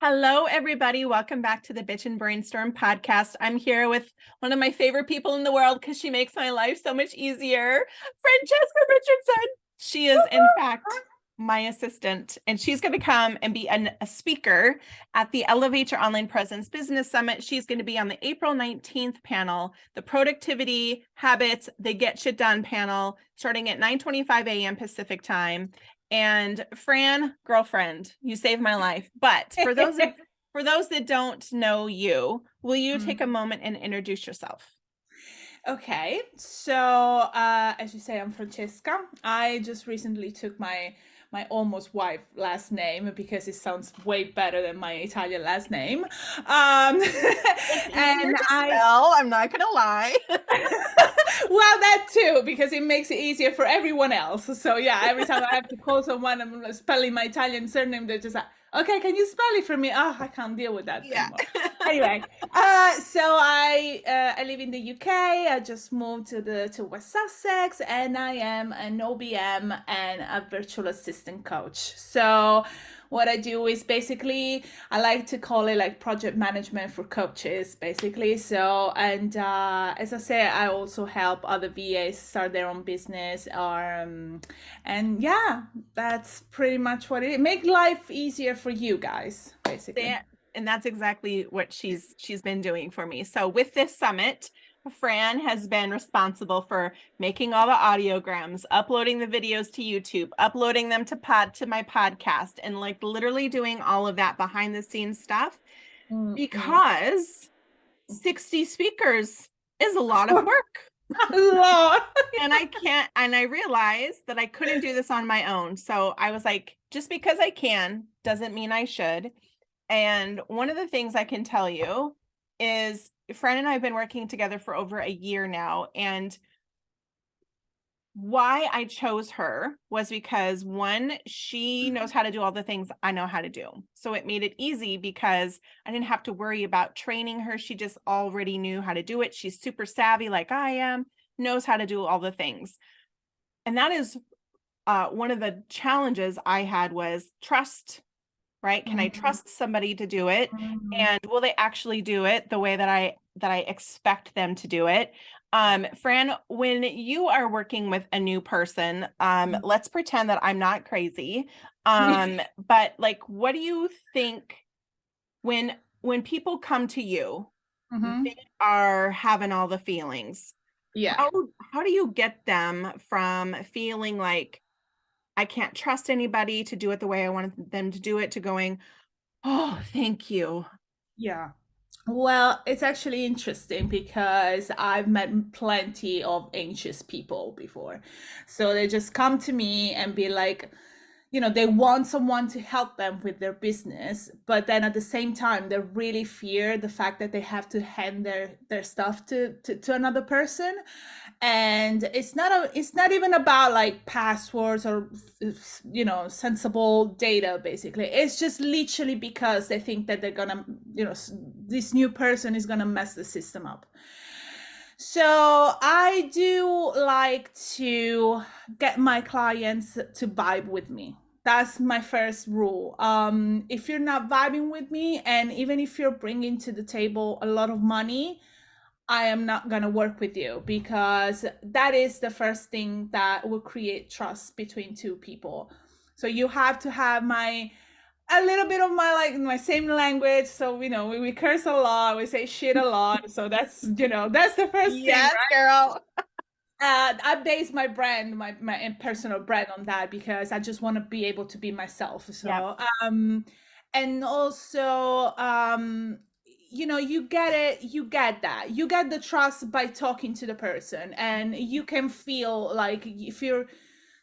Hello, everybody. Welcome back to the Bitch and Brainstorm podcast. I'm here with one of my favorite people in the world because she makes my life so much easier, Francesca Richardson. She is, in fact, my assistant, and she's going to come and be a speaker at the Elevate Your Online Presence Business Summit. She's going to be on the April 19th panel, the Productivity Habits They Get Shit Done panel, starting at 9:25 a.m. Pacific time. And Fran, girlfriend, you saved my life. But for those that don't know you, will you take a moment and introduce yourself? Okay, so as you say, I'm Francesca. I just recently took my almost wife last name because it sounds way better than my Italian last name. It's easier And to I spell, I'm not gonna lie. well, that too, because it makes it easier for everyone else. So yeah, every time I have to call someone, I'm spelling my Italian surname, they're just like, okay, can you spell it for me? Oh, I can't deal with that Yeah. anymore. Anyway, so I live in the UK. I just moved to West Sussex, and I am an OBM and a virtual assistant coach. So what I do is basically I like to call it like project management for coaches, basically. So, and as I say, I also help other VAs start their own business, and yeah, that's pretty much what it is. Make life easier for you guys, basically. And that's exactly what she's been doing for me. So with this summit, Fran has been responsible for making all the audiograms, uploading the videos to YouTube, uploading them to my podcast, and like literally doing all of that behind the scenes stuff Mm-mm. because 60 speakers is a lot of work. Lord. And I realized that I couldn't do this on my own. So I was like, just because I can doesn't mean I should. And one of the things I can tell you is Fran and I have been working together for over a year now. And why I chose her was because one, she knows how to do all the things I know how to do. So it made it easy because I didn't have to worry about training her. She just already knew how to do it. She's super savvy like I am, knows how to do all the things. And that is one of the challenges I had was trust, right? Can I Mhm. trust somebody to do it? Mhm. And will they actually do it the way that I expect them to do it? Fran, when you are working with a new person, let's pretend that I'm not crazy. But like, what do you think when people come to you, they Mhm. are having all the feelings. Yeah. How do you get them from feeling like I can't trust anybody to do it the way I wanted them to do it to going, oh, thank you. Yeah. Well, it's actually interesting because I've met plenty of anxious people before. So they just come to me and be like, they want someone to help them with their business, but then at the same time, they really fear the fact that they have to hand their stuff to another person. And it's not even about like passwords or sensible data. Basically, it's just literally because they think that they're gonna, this new person is gonna mess the system up. So I do like to get my clients to vibe with me. That's my first rule. If you're not vibing with me, and even if you're bringing to the table a lot of money, I am not going to work with you, because that is the first thing that will create trust between two people. So you have to have a little bit of my same language. So we curse a lot, we say shit a lot. So that's the first thing, Yes, right? girl. I base my brand, my personal brand, on that, because I just want to be able to be myself. Yep. So and also you get it, you get the trust by talking to the person, and you can feel like if you're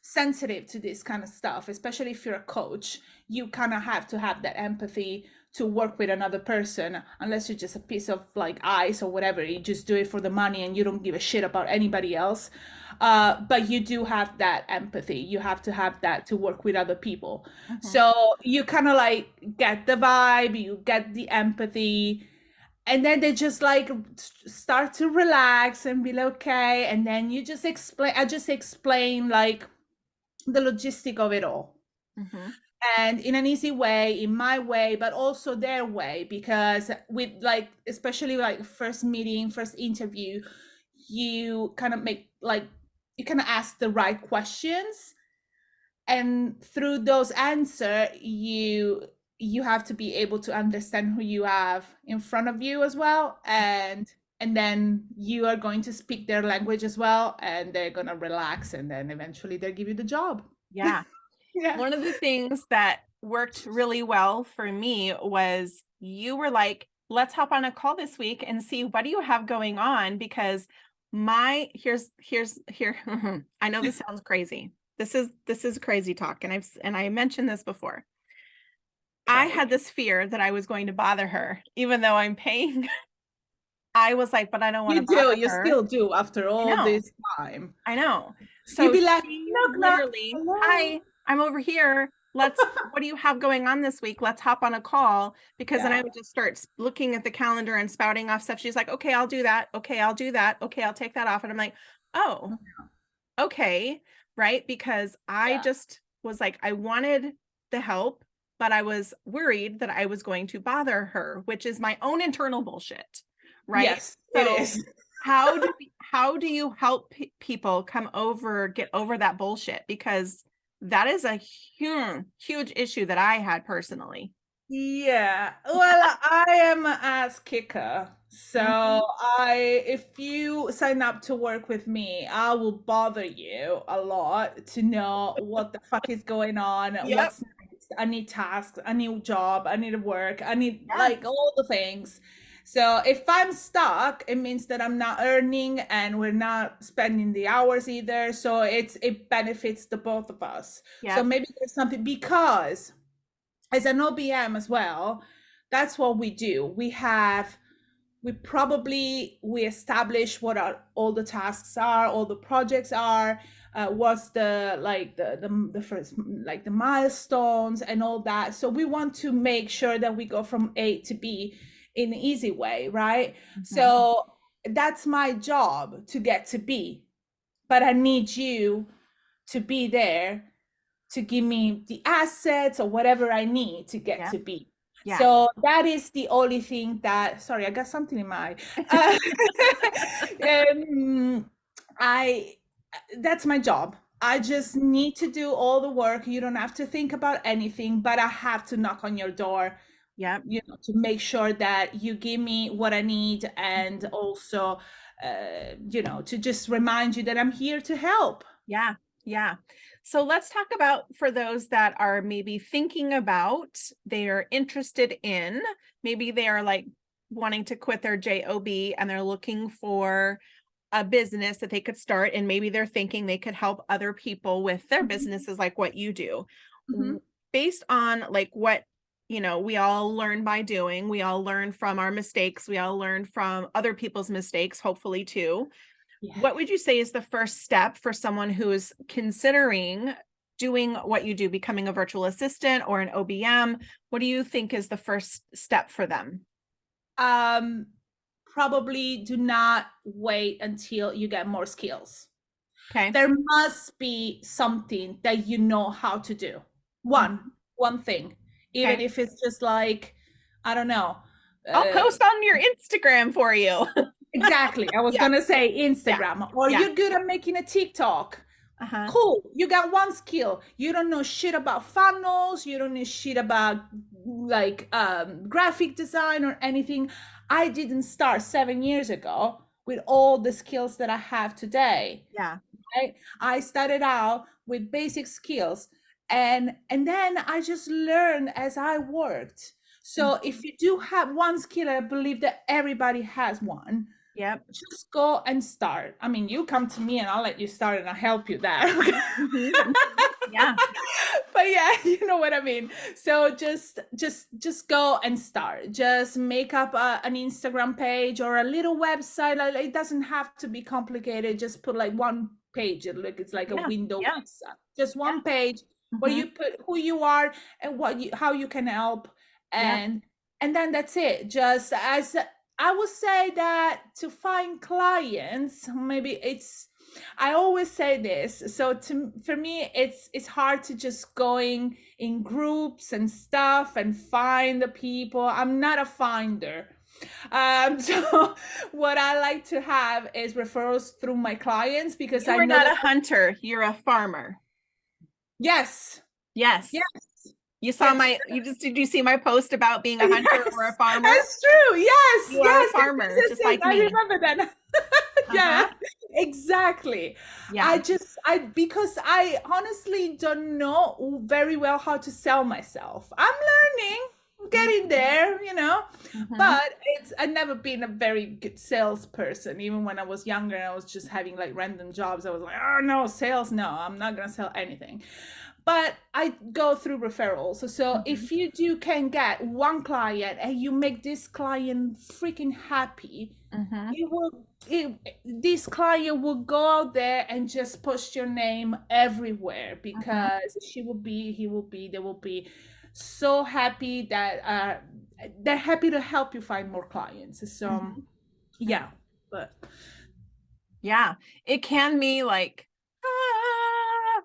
sensitive to this kind of stuff, especially if you're a coach, you kind of have to have that empathy to work with another person, unless you're just a piece of like ice or whatever. You just do it for the money and you don't give a shit about anybody else. But you do have that empathy. You have to have that to work with other people. Mhm. So you kind of like get the vibe, you get the empathy, and then they just like start to relax and be like, okay. And then I just explain like the logistic of it all. Mhm. and in an easy way, in my way, but also their way, because with like, especially like first meeting, first interview, you kind of make like, you kind of ask the right questions, and through those answer, you have to be able to understand who you have in front of you as well, and then you are going to speak their language as well, and they're going to relax, and then eventually they'll give you the job. Yeah. Yeah. One of the things that worked really well for me was you were like, let's hop on a call this week and see what do you have going on, because here I know this sounds crazy. This is crazy talk, and I mentioned this before. I Okay. had this fear that I was going to bother her even though I'm paying. I was like, but I don't want to You do, bother you her. still do after I all know. this time. I know. You'd So be like, she knock, knock, literally, hello. hi, I'm over here. What do you have going on this week? Let's hop on a call. Because then I Yeah. would just start looking at the calendar and spouting off stuff. She's like, okay, I'll do that. Okay, I'll do that. Okay, I'll take that off. And I'm like, oh, okay. Right. Because I Yeah. just was like, I wanted the help, but I was worried that I was going to bother her, which is my own internal bullshit. Right. Yes, it So is. how do you help people get over that bullshit? Because that is a huge issue that I had personally. Yeah. Well, I am an ass kicker. So Mhm. if you sign up to work with me, I will bother you a lot to know what the fuck is going on, Yep. what's next. I need tasks, I need job, I need work, I need Yeah. like all the things. So if I'm stuck, it means that I'm not earning and we're not spending the hours either. So it benefits the both of us. So Yep. maybe there's something, because as an OBM as well, that's what we do. We establish what all the tasks are, all the projects are, what's the first, like the milestones and all that. So we want to make sure that we go from A to B in an easy way, right? Mhm. So that's my job, to get to B, but I need you to be there to give me the assets or whatever I need to get Yep. to B. Yeah. So that is the only thing that, sorry, I got something in my eye. um, I that's my job. I just need to do all the work. You don't have to think about anything, but I have to knock on your door, Yep. to make sure that you give me what I need, and also to just remind you that I'm here to help. Yeah. Yeah. So let's talk about, for those that are maybe thinking about, they are interested in, maybe they are like wanting to quit their job and they're looking for a business that they could start, and maybe they're thinking they could help other people with their businesses like what you do. Mhm. Based on like what we all learn by doing, we all learn from our mistakes, we all learn from other people's mistakes, hopefully too. Yeah. What would you say is the first step for someone who is considering doing what you do, becoming a virtual assistant or an OBM? What do you think is the first step for them? um Probably do not wait until you get more skills. Okay. There must be something that you know how to do. Mhm. One thing, even Okay. if it's just like, I don't know. I'll uh, post on your Instagram for you. exactly, I was Yeah. gonna say Yeah. Instagram, or Yeah. you're good at making a TikTok. Uh-huh. Cool, you got one skill. You don't know shit about funnels, you don't know shit about like graphic design or anything. I didn't start 7 years ago with all the skills that I have today. Yeah. I started out with basic skills, and then I just learned as I worked. So if Mhm. you do have one skill, I believe that everybody has one, Yep. just go and start. I mean, you come to me and I'll let you start and I'll help you there. Mhm. Yeah. But yeah, you know what I mean. So just go and start. Just make up an Instagram page or a little website. Like, it doesn't have to be complicated. Just put like one page. It's like a Yeah. window Yeah. website. Just Yeah. one page where Mhm. you put who you are and how you can help, Yep. and then that's it. Just as I would say that to find clients, maybe it's I always say this. So for me, it's hard to just going in groups and stuff and find the people. I'm not a finder. So what I like to have is referrals through my clients because You I are know not that. a hunter, you're a farmer. Yes, Yes. yes, You saw yes, my, did you see my post about being a hunter or a yes. farmer? That's true. Yes, You are a yes, yes, farmer, yes, just yes, yes. like I me. remember that. Yeah, Uh-huh. exactly. Yeah. Because I honestly don't know very well how to sell myself. I'm learning, getting there, Mm-hmm. but I've never been a very good salesperson. Even when I was younger, I was just having like random jobs. I was like, oh no, sales, no, I'm not gonna sell anything. But I go through referrals. So Mm-hmm. if you can get one client and you make this client freaking happy, Mm-hmm. this client will go out there and just post your name everywhere Mm-hmm. because they will be so happy that they're happy to help you find more clients. So Mm-hmm. yeah, but Yeah. It can be like,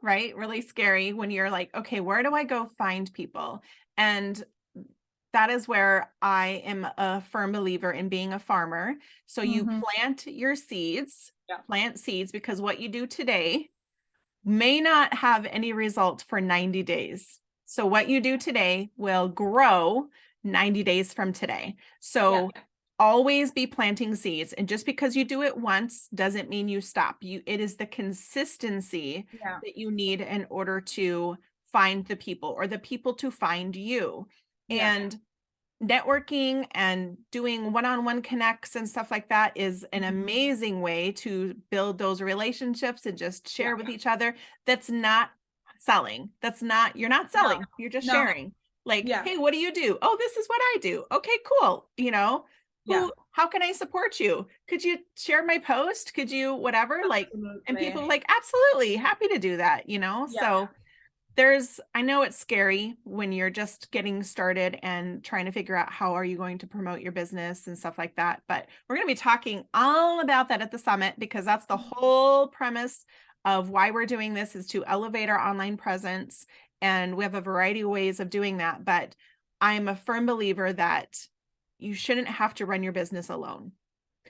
right? Really scary when you're like, okay, where do I go find people? And that is where I am a firm believer in being a farmer. So you mhm, plant your seeds, yeah, plant seeds, because what you do today may not have any result for 90 days. So what you do today will grow 90 days from today. yeah, So always be planting seeds. And just because you do it once doesn't mean you stop. It is the consistency yeah, that you need in order to find the people or the people to find you. yeah, And networking and doing one-on-one connects and stuff like that is an mhm, amazing way to build those relationships and just yeah, share with each other. That's not selling. You're not no, selling. You're just no, sharing. Like, yeah, hey, what do you do? Oh, this is what I do. Okay, cool. yeah, How can I support you? Could you share my post? Could you, whatever? Like, and absolutely, people like, absolutely happy to do that, yeah. So I know it's scary when you're just getting started and trying to figure out how are you going to promote your business and stuff like that. But we're going to be talking all about that at the summit because that's the whole premise of why we're doing this is to elevate our online presence. And we have a variety of ways of doing that. But I'm a firm believer that you shouldn't have to run your business alone.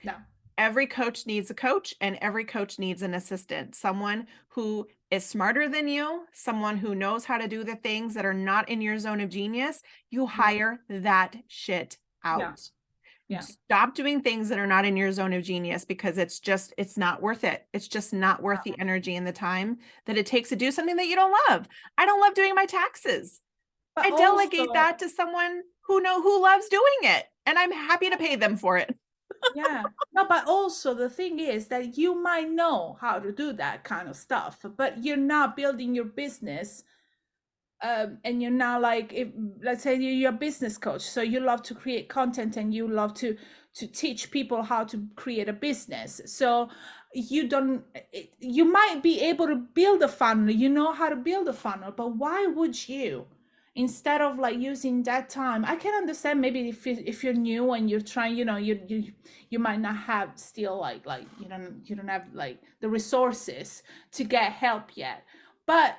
No, Every coach needs a coach and every coach needs an assistant, someone who is smarter than you, someone who knows how to do the things that are not in your zone of genius. You yeah, hire that shit yeah, out. yeah, Stop doing things that are not in your zone of genius because it's not worth it. It's just not worth the energy and the time that it takes to do something that you don't love. I don't love doing my taxes. but I delegate also, that to someone who loves doing it, and I'm happy to pay them for it. yeah, no, but also the thing is that you might know how to do that kind of stuff, but you're not building your business. And you're not like, if let's say you're a business coach, so you love to create content and you love to teach people how to create a business. So you might be able to build a funnel, you know how to build a funnel, but why would you, instead of like using that time? I can understand maybe if you're new and you're trying, you might not have still like you don't have like the resources to get help yet, but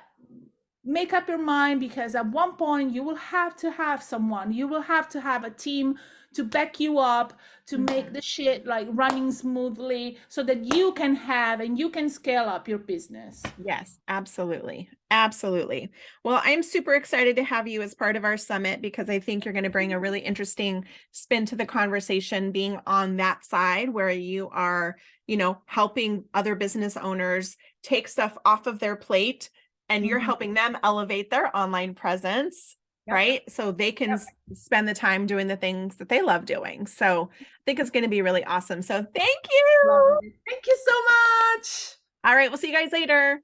make up your mind, because at one point you will have to have someone, you will have to have a team to back you up, to make the shit like running smoothly so that you can have and you can scale up your business. Yes, absolutely. Absolutely. Well, I'm super excited to have you as part of our summit because I think you're going to bring a really interesting spin to the conversation, being on that side where you are, helping other business owners take stuff off of their plate and you're Mhm. helping them elevate their online presence, Yep. right? So they can Yep. spend the time doing the things that they love doing. So I think it's going to be really awesome. So thank Love you. it. Thank you so much. All right, we'll see you guys later.